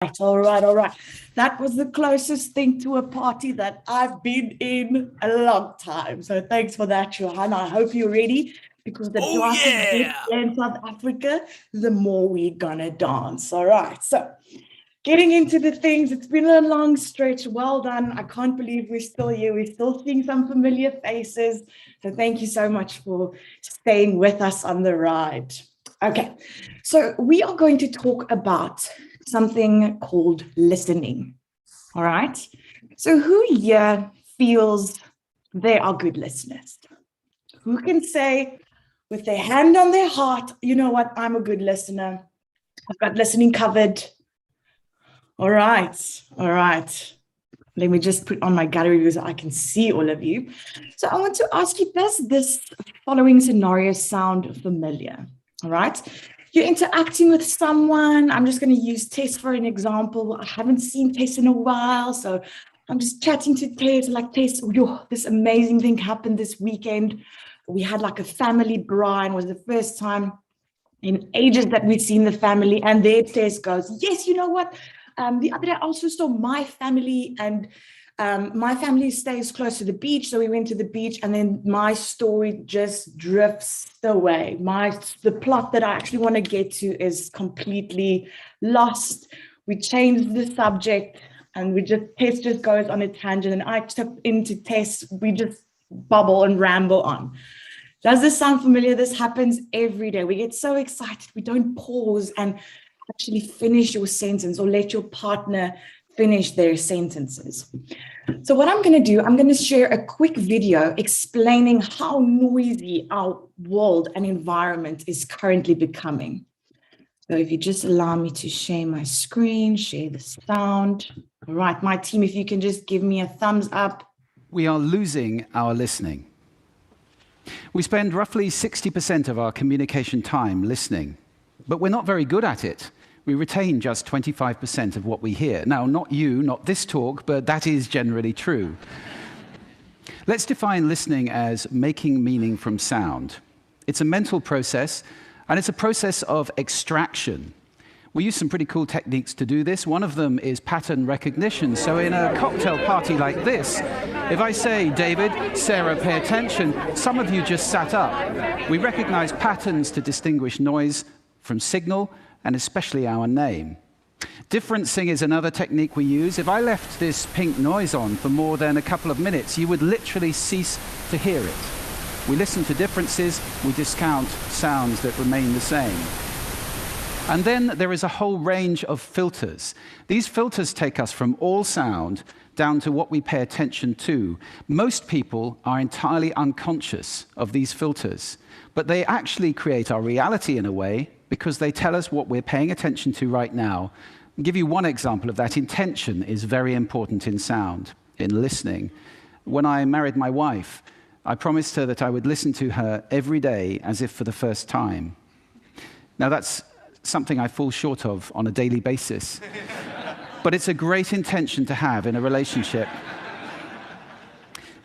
All right, all right. That was the closest thing to a party that I've been in a long time. So thanks for that, Johan. I hope you're ready because the Oh, darker it gets yeah. here in South Africa, the more we're gonna dance. All right. So getting into the things, it's been a long stretch. Well done. I can't believe we're still here. We're still seeing some familiar faces. So thank you so much for staying with us on the ride. Okay, so we are going to talk about something called listening. All right. So who here feels they are good listeners? Who can say with their hand on their heart, you know what, I'm a good listener. I've got listening covered. All right. All right. Let me just put on my gallery view so I can see all of you. So I want to ask you, does this following scenario sound familiar? All right. You're interacting with someone. I'm just going to use Tess for an example. I haven't seen Tess in a while. So I'm just chatting to Tess, like, Tess, oh, this amazing thing happened this weekend. We had like a family brine. It was the first time in ages that we'd seen the family. And there Tess goes, yes, you know what? The other day I also saw my family, and my family stays close to the beach. So we went to the beach, and then my story just drifts away. The plot that I actually want to get to is completely lost. We changed the subject, and Tess just goes on a tangent, and I tip into Tess. We just bubble and ramble on. Does this sound familiar? This happens every day. We get so excited, we don't pause and actually finish your sentence or let your partner finish their sentences. So what I'm going to do, I'm going to share a quick video explaining how noisy our world and environment is currently becoming. So if you just allow me to share my screen, share the sound. All right, my team, if you can just give me a thumbs up. We are losing our listening. We spend roughly 60% of our communication time listening, but we're not very good at it. We retain just 25% of what we hear. Now, not you, not this talk, but that is generally true. Let's define listening as making meaning from sound. It's a mental process, and it's a process of extraction. We use some pretty cool techniques to do this. One of them is pattern recognition. So in a cocktail party like this, if I say, David, Sarah, pay attention, some of you just sat up. We recognize patterns to distinguish noise from signal, and especially our name. Differencing is another technique we use. If I left this pink noise on for more than a couple of minutes, you would literally cease to hear it. We listen to differences, we discount sounds that remain the same. And then there is a whole range of filters. These filters take us from all sound down to what we pay attention to. Most people are entirely unconscious of these filters, but they actually create our reality in a way because they tell us what we're paying attention to right now. I'll give you one example of that. Intention is very important in sound, in listening. When I married my wife, I promised her that I would listen to her every day as if for the first time. Now that's something I fall short of on a daily basis. But it's a great intention to have in a relationship.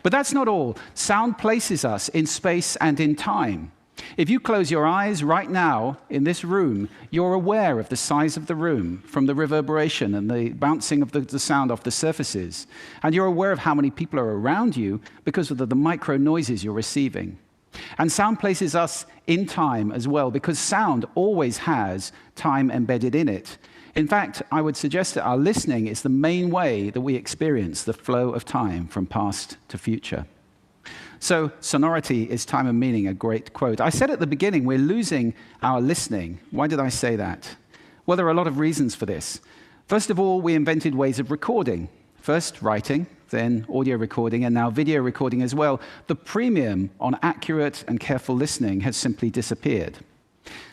But that's not all. Sound places us in space and in time. If you close your eyes right now in this room, you're aware of the size of the room from the reverberation and the bouncing of the sound off the surfaces. And you're aware of how many people are around you because of the micro noises you're receiving. And sound places us in time as well, because sound always has time embedded in it. In fact, I would suggest that our listening is the main way that we experience the flow of time from past to future. So, sonority is time and meaning, a great quote. I said at the beginning, we're losing our listening. Why did I say that? Well, there are a lot of reasons for this. First of all, we invented ways of recording. First, writing, then audio recording, and now video recording as well. The premium on accurate and careful listening has simply disappeared.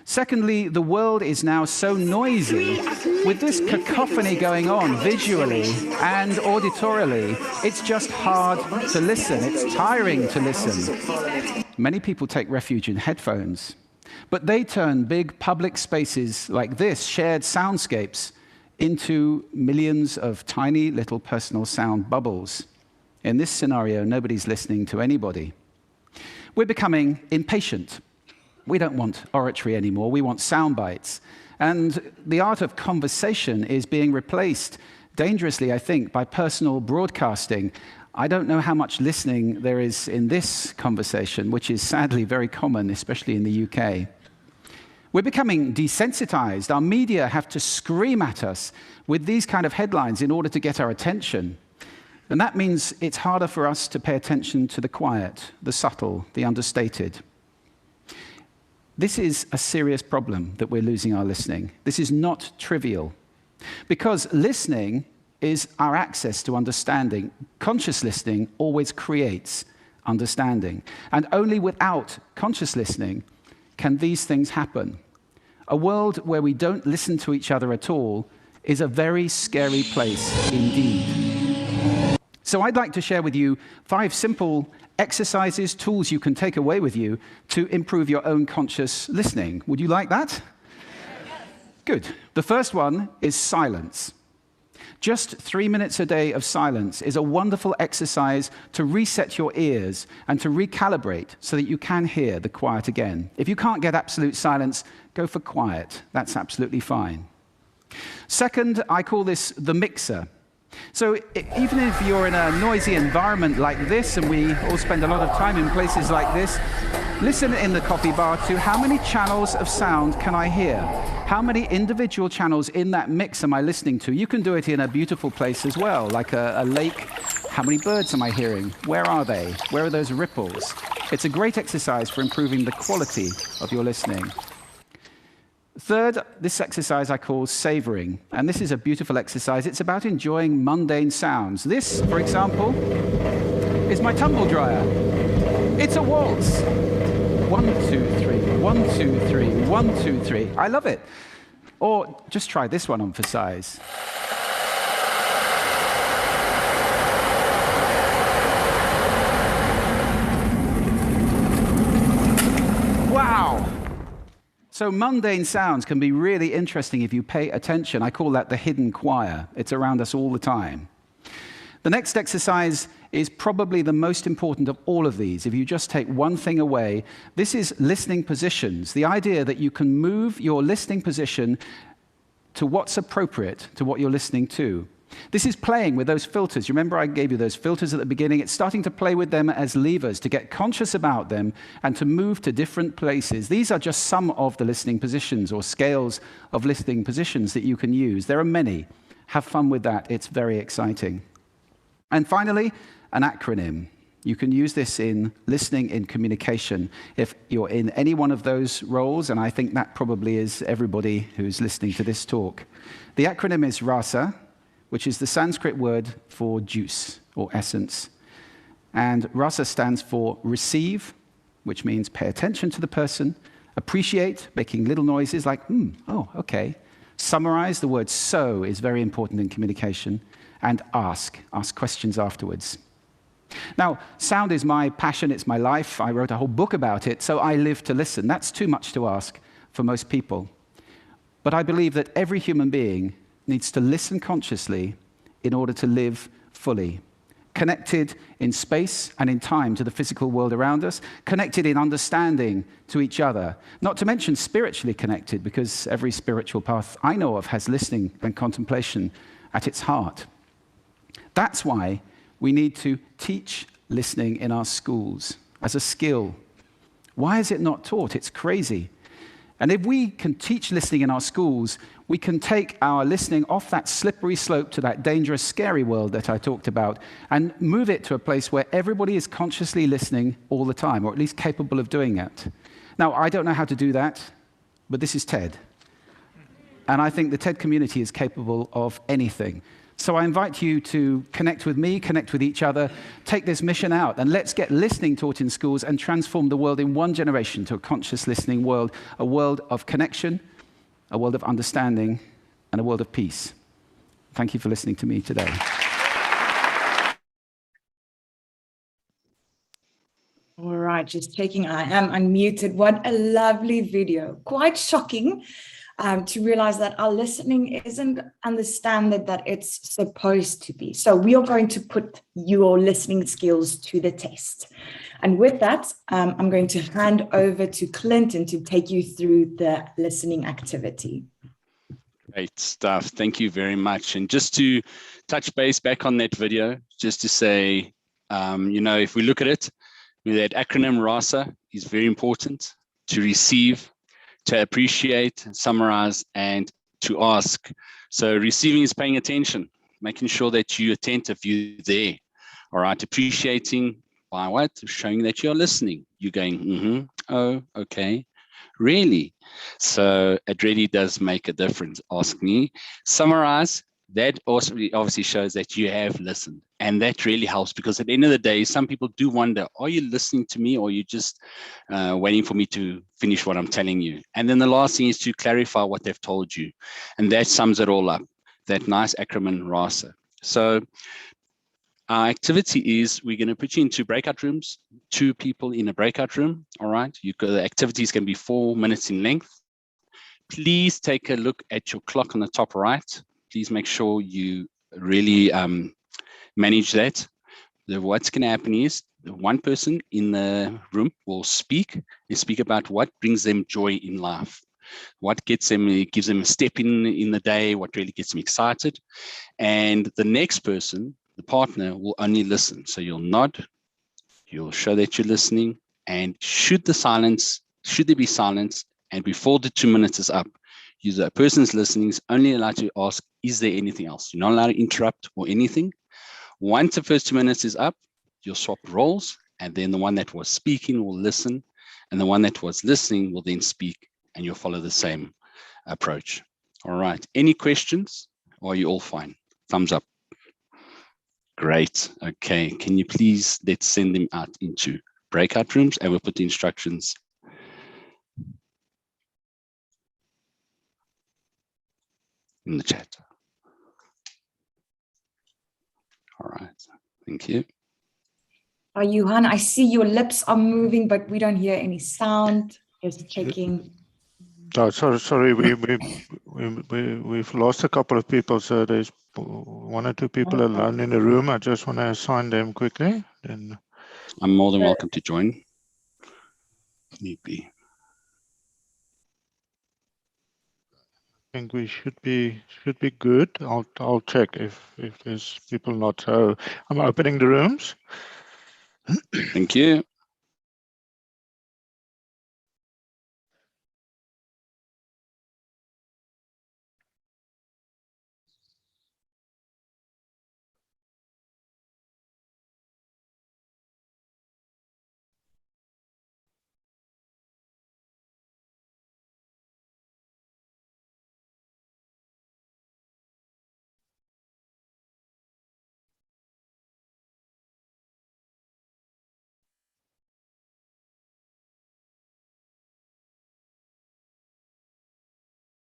Secondly, the world is now so noisy, with this cacophony going on visually and auditorily, it's just hard to listen. It's tiring to listen. Many people take refuge in headphones, but they turn big public spaces like this, shared soundscapes, into millions of tiny little personal sound bubbles. In this scenario, nobody's listening to anybody. We're becoming impatient. We don't want oratory anymore. We want sound bites. And the art of conversation is being replaced dangerously, I think, by personal broadcasting. I don't know how much listening there is in this conversation, which is sadly very common, especially in the UK. We're becoming desensitized. Our media have to scream at us with these kind of headlines in order to get our attention. And that means it's harder for us to pay attention to the quiet, the subtle, the understated. This is a serious problem that we're losing our listening. This is not trivial, because listening is our access to understanding. Conscious listening always creates understanding. And only without conscious listening can these things happen. A world where we don't listen to each other at all is a very scary place indeed. So I'd like to share with you 5 simple exercises, tools you can take away with you to improve your own conscious listening. Would you like that? Good. The first one is silence. Just 3 minutes a day of silence is a wonderful exercise to reset your ears and to recalibrate so that you can hear the quiet again. If you can't get absolute silence, go for quiet. That's absolutely fine. Second, I call this the mixer. So even if you're in a noisy environment like this, and we all spend a lot of time in places like this, listen in the coffee bar to how many channels of sound can I hear? How many individual channels in that mix am I listening to? You can do it in a beautiful place as well, like a lake. How many birds am I hearing? Where are they? Where are those ripples? It's a great exercise for improving the quality of your listening. Third, this exercise I call savoring, and this is a beautiful exercise. It's about enjoying mundane sounds. This, for example, is my tumble dryer. It's a waltz. 1, 2, 3, 1, 2, 3, 1, 2, 3. I love it. Or just try this one on for size. Wow. So mundane sounds can be really interesting if you pay attention. I call that the hidden choir. It's around us all the time. The next exercise is probably the most important of all of these. If you just take one thing away, this is listening positions. The idea that you can move your listening position to what's appropriate to what you're listening to. This is playing with those filters. You remember I gave you those filters at the beginning? It's starting to play with them as levers, to get conscious about them and to move to different places. These are just some of the listening positions or scales of listening positions that you can use. There are many. Have fun with that. It's very exciting. And finally, an acronym. You can use this in listening, in communication. If you're in any one of those roles, and I think that probably is everybody who's listening to this talk. The acronym is RASA, which is the Sanskrit word for juice or essence. And rasa stands for receive, which means pay attention to the person, appreciate, making little noises like, oh, okay. Summarize, the word so is very important in communication, and ask questions afterwards. Now, sound is my passion, it's my life. I wrote a whole book about it, so I live to listen. That's too much to ask for most people. But I believe that every human being needs to listen consciously in order to live fully, connected in space and in time to the physical world around us, connected in understanding to each other, not to mention spiritually connected, because every spiritual path I know of has listening and contemplation at its heart. That's why we need to teach listening in our schools as a skill. Why is it not taught? It's crazy. And if we can teach listening in our schools, we can take our listening off that slippery slope to that dangerous, scary world that I talked about and move it to a place where everybody is consciously listening all the time, or at least capable of doing it. Now, I don't know how to do that, but this is TED. And I think the TED community is capable of anything. So I invite you to connect with me, connect with each other, take this mission out, and let's get listening taught in schools and transform the world in one generation to a conscious listening world, a world of connection, a world of understanding, and a world of peace. Thank you for listening to me today. All right, just checking, I am unmuted. What a lovely video. Quite shocking. To realize that our listening isn't understood that it's supposed to be. So we are going to put your listening skills to the test. And with that, I'm going to hand over to Clinton to take you through the listening activity. Great stuff. Thank you very much. And just to touch base back on that video, just to say, if we look at it, that acronym RASA is very important: to receive, to appreciate, summarize, and to ask. So receiving is paying attention, making sure that you're attentive, you're there. All right, appreciating by what? Showing that you're listening. You're going, oh, okay, really? So it really does make a difference. Ask me. Summarize. That also obviously shows that you have listened. And that really helps, because at the end of the day, some people do wonder, are you listening to me, or are you just waiting for me to finish what I'm telling you? And then the last thing is to clarify what they've told you. And that sums it all up, that nice acronym RASA. So our activity is, we're going to put you into breakout rooms, 2 people in a breakout room. All right. The activities can be 4 minutes in length. Please take a look at your clock on the top right. Please make sure you really manage that. What's going to happen is, one person in the room will speak about what brings them joy in life, what gives them a step in the day, what really gets them excited. And the next person, the partner, will only listen. So you'll nod, you'll show that you're listening, and should there be silence, and before the 2 minutes is up, the person's listening is only allowed to ask, is there anything else? You're not allowed to interrupt or anything. Once the first 2 minutes is up, you'll swap roles, and then the one that was speaking will listen, and the one that was listening will then speak, and you'll follow the same approach. All right. Any questions, or are you all fine? Thumbs up. Great. Okay. Can you please, let's send them out into breakout rooms, and we'll put the instructions in the chat. All right. Thank you. Johan, I see your lips are moving, but we don't hear any sound. Just checking. Oh, sorry. We've lost a couple of people, so there's 1 or 2 people alone in the room. I just want to assign them quickly. Then I'm more than welcome to join. Need be. I think we should be good. I'll check if there's people not. So I'm opening the rooms. Thank you.